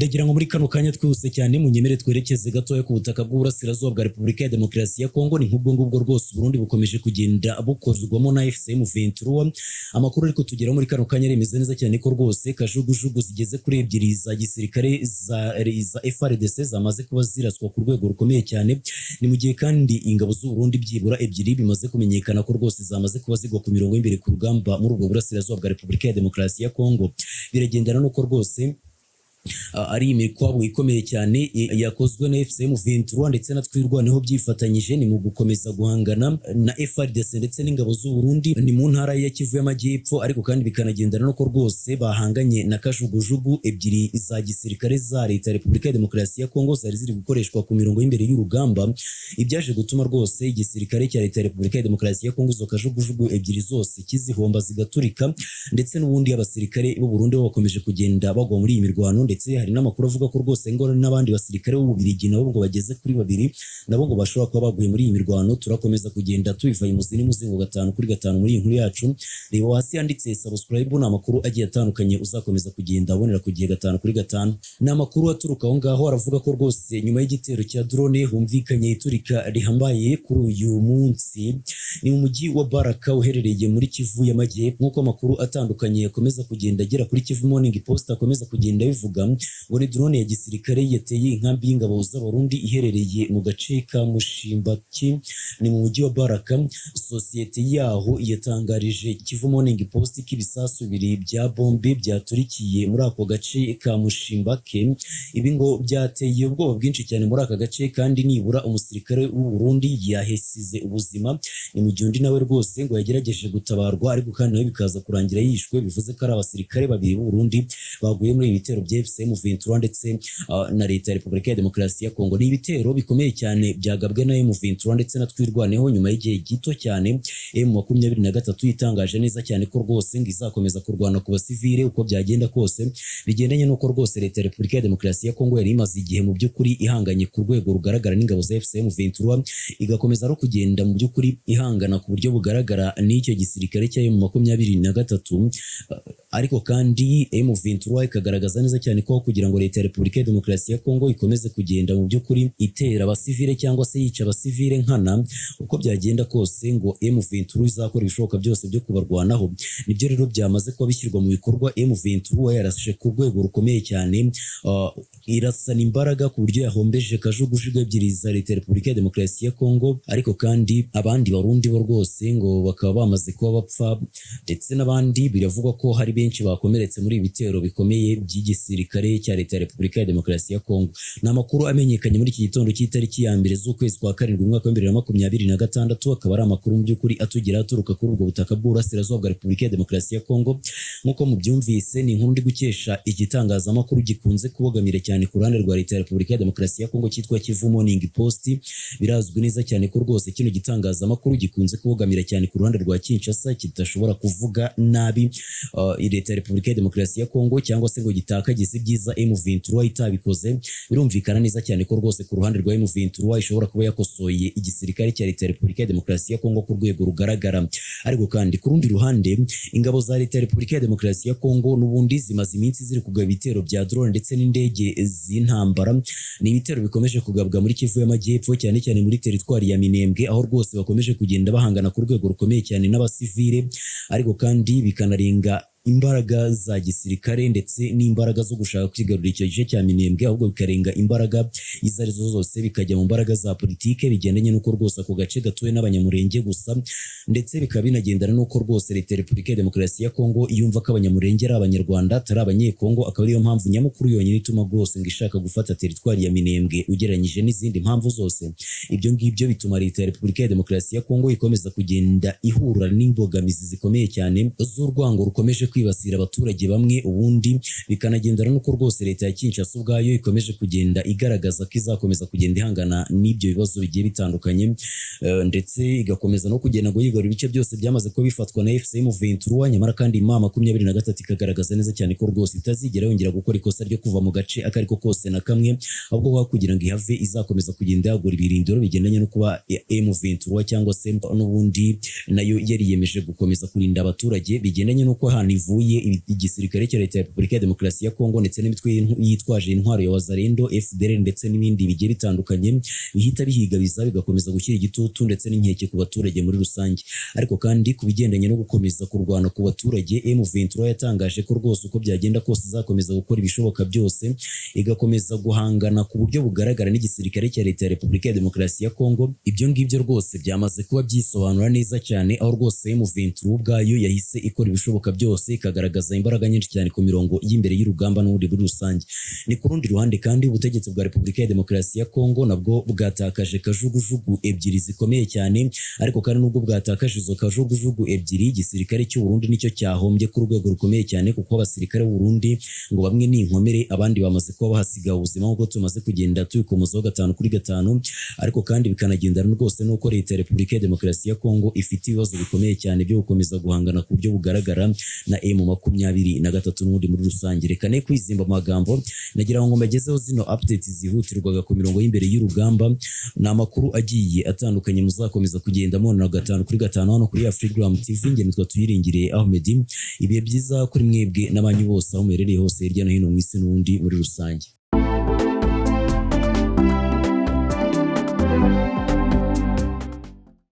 Ndagira ngo muri kano kanya twihuse cyane munyemere twerekeze gatoya ku butaka bw'uburasirazuba bwa Repubulika ya Demokarasi ya Congo. Ni nk'ubwo ngubwo rwose Burundi bukomeje kugenda bukozwamo na FCM23. Amakuru ariko tugera muri kano kanya remeze neza cyane ko rwose kajugujugu zigeze kuri ebyiri za gisirikare za FARDC zamaze kuba ziraswa ku rwego rukomeye cyane. Ni mu gihe kandi ingabo z'u Burundi byibura ebyiri bimaze kumenyekana ko rwose zamaze kuba zigwa ku mirongo y'imbere ku rugamba muri ubwo burasirazuba bwa Repubulika ya Demokarasi ya Congo. Biragendana nuko rwose ari imikwabo ikomeye cyane yakozwe na FCM23 ndetse na twirwaneho byifatanyije ni mu gukomeza guhangana na FARDC ndetse n'ingabo z'u Burundi ni mu ntara ya Kivu y'Amajyepfo, ariko kandi bikanagendana no ko rwose bahanganye na kajugujugu ebyiri za gisirikare za leta ya Repubulika ya Demokarasi ya Congo zari ziri gukoreshwa ku mirongo y'imbere y'urugamba, ibyaje gutuma rwose igisirikare cya leta ya Repubulika ya Demokarasi ya Congo izo kajugujugu ebyiri zose kizihomba zigaturika, ndetse n'ubundi abasirikare b'u Burundi bakomeje kugenda bagwa muri iyi mirwano. Ndetse hari n'amakuru avuga ko rwose ngo n'abandi basirikare b'Ububirigi nabo ngo bageze kuri babiri nabo ngo bashobora kuba baguye muri iyi mirwano. Turakomeza kugenda tubivaye muzini muzingo 5 muri iyi nkuru yacu. Reba hasi yanditse subscribe, na amakuru agiye atandukanye uzakomeza kugenda abonera ku gihe 5/5. Ni amakuru aturuka aho ngaho aravuga ko rwose nyuma y'igitero cya drone humvikanye iturika rihambaye kuri uyu munsi ni mu mujyi wa Baraka uherereye muri Kivu y'Amajyepfo. Nk'uko amakuru atandukanye yakomeza kugenda agera kuri Kivu Morning Post akomeza kugenda bivuga ngo ni drone ya gisirikare yateye inkambi y'ingabo z'Abarundi iherereye mu gace ka Mushimbaki ni mu mujyi wa Baraka. Sosiyete yaho yatangarije Kivu Morning Post ko ibisasu bibiri bya bombe byaturikiye muri ako gace ka Mushimbake. Ibi ngo byateye ubwoba bwinshi cyane muri aka gace, kandi nibura umusirikare w'u Burundi yahesize ubuzima. Ni mu gihe undi nawe rwose ngo yagerageje gutabarwa, ariko kandi nawe bikaza kurangira yishwe. Bivuze ko ari abasirikare babiri b'u Burundi baguye muri ibitero bya FCM23 ndetse na leta ya Repubulika ya Demokarasi ya Congo. Ni ibitero bikomeye cyane byagabwe na M23 ndetse na twirwaneho nyuma y'igihe gito cyane. M23 itangaje neza cyane ko rwose ngo izakomeza kurwana ku basivile uko byagenda kose, bigendanye nuko rwose leta ya Repubulika ya Demokarasi ya Congo yari imaze igihe mu by'ukuri ihanganye ku rwego rugaragara n'ingabo za FCM23, igakomeza no kugenda mu by'ukuri ihangana ku buryo bugaragara n'icyo gisirikare cya M23. Ariko kandi M23 ikagaragaza neza cyane ko kugira ngo leta ya Repubulika ya Demokarasi ya Congo ikomeze kugenda mu by'ukuri itera abasivile cyangwa se yica abasivile nkana, uko byagenda kose ngo M23 izakora ibishoboka byose byo kubarwanaho. Nibyo rero byamaze kuba bishyirwa mu bikorwa. M23 yarashe ku rwego rukomeye cyane, irasana imbaraga ku buryo yahombeje kajugujugu ebyiri za leta ya Repubulika ya Demokarasi ya Congo, ariko kandi abandi Barundi bo rwose ngo bakaba bamaze kuba bapfa, ndetse n'abandi biravugwa ko hari benshi bakomeretse muri ibitero bikomeye by'igisirikare cya leta ya Repubulika ya Demokarasi ya Congo. Ni amakuru amenyekanye muri iki gitondo cy'itariki ya 2 z'ukwezi kwa 7 umwaka wa 2026, akaba ari amakuru mu by'ukuri atugira aturuka kuri ubwo butaka bw'uburasirazuba bwa Repubulika ya Demokarasi ya Congo. Nk'uko mubyumvise ni inkuru ndi gukesha igitangazamakuru gikunze kubogamira cyane ku ruhande rwa leta ya Repubulika ya Demokarasi ya Congo cyitwa Kivu Morning Post. Birazwi neza cyane ko rwose kino gitangazamakuru gikunze kubogamira cyane ku ruhande rwa Kinshasa, kitashobora kuvuga nabi leta ya Repubulika ya Demokarasi ya Congo cyangwa se ngo gitakagize ibyiza M23 itabikoze. Birumvikana neza cyane ko rwose ku ruhande rwa M23 ishobora kuba yakosoye igisirikare cya leta ya Repubulika ya Demokarasi ya Congo ku rwego rugaragara. Ariko kandi ku rundi ruhande ingabo za leta ya Repubulika ya Demokarasi ya Congo n'ubundi zimaze iminsi ziri kugaba ibitero bya drone ndetse n'indege z'intambara. Ni ibitero bikomeje kugabwa muri Kivu y'Amajyepfo, cyane cyane muri teritwari ya Minembwe, aho rwose bakomeje kugenda bahangana ku rwego rukomeye cyane n'abasivile, ariko kandi bikanarenga imbaraga za gisirikare ndetse n'imbaraga zo gushaka kwigarurira icyo gice cya Minembwe, ahubwo bikarenga imbaraga izo arizo zose bikajya mu mbaraga za politike, bigendanye n'uko rwose ako gace gatuwe n'abanyamurenge gusa, ndetse bikaba binagendana n'uko rwose leta ya Repubulika ya Demokarasi ya Congo yumva ko abanyamurenge ari abanyarwanda atari abanyekongo. Akaba ariyo mpamvu nyamukuru yonyine ituma rwose ngo ishaka gufata teritwari ya Minembwe ugereranyije n'izindi mpamvu zose. Ibyo ngibyo bituma leta ya Repubulika ya Demokarasi ya Congo ikomeza kugenda ihura n'imbogamizi zikomeye cyane z'urwango rukomeje kwibasira abaturage bamwe, ubundi bikanagendana n'uko rwose leta ya Kinshasa ubwayo ikomeje kugenda igaragaza ko izakomeza kugenda ihangana n'ibyo bibazo bigiye bitandukanye, ndetse igakomeza no kugenda ngo yigarura ibice byose byamaze ko bifatwa na FCM23. Nyamara kandi mama 23 ikagaragaza neza cyane ko rwose itazigera yongera gukora ikosa ryo kuva mu gace akariko kose na kamwe, ahubwo kugira ngo ihave izakomeza kugenda yagura ibirindiro bigendanye no kuba M23 cyangwa se n'ubundi nayo yari yemeje gukomeza kurinda abaturage, bigendanye n'uko ahantu bivuye igisirikare cya leta ya Repubulika ya Demokarasi ya Kongo ndetse n'imitwe yitwaje intwaro ya Wazalendo, FDL ndetse n'ibindi bigiye bitandukanye bihita bihigabiza bigakomeza gushyira igitutu ndetse n'inkeke ku baturage muri rusange. Ariko kandi ku bigendanye no gukomeza kurwana ku baturage, M23 yatangaje ko rwose uko byagenda kose izakomeza gukora ibishoboka byose igakomeza guhangana ku buryo bugaragara n'igisirikare cya leta ya Repubulika ya Demokarasi ya Kongo. Ibyo ngibyo rwose byamaze kuba byisobanura neza cyane, aho rwose M23 ubwayo yahise ikora ibishoboka byose ikagaragaza imbaraga nyinshi cyane ku mirongo y'imbere y'urugamba n'ubundi muri rusange. Ni ku rundi ruhande kandi ubutegetsi bwa Repubulika ya Demokarasi ya Kongo nabwo bwatakaje kajugujugu ebyiri zikomeye cyane, ariko kandi nubwo bwatakaje izo kajugujugu ebyiri, igisirikare cy'u Burundi nicyo cyahombye ku rwego rukomeye cyane, kuko abasirikare b'u Burundi ngo bamwe ni inkomere abandi bamaze kuba bahasiga ubuzima nk'uko tumaze kugenda tubikomozaho 5 kuri 5. Ariko kandi bikanagendana rwose nuko leta ya Repubulika ya Demokarasi ya Kongo ifite ibibazo bikomeye cyane byo gukomeza guhangana ku buryo bugaragara na M23 n'ubundi muri rusange. Reka ne kwizimba amagambo, nagira ngo mbagezeho zino updates zihutirwaga ku mirongo y'imbere y'urugamba. Ni amakuru agiye atandukanye muzakomeza kugenda mubona 5 kuri 5 hano kuri Afrigram TV. Nge nitwa Tuyiringire Ahmed. Ibihe byiza kuri mwebwe n'abanyu bose aho muherereye hose hirya no hino mu isi n'undi muri rusange.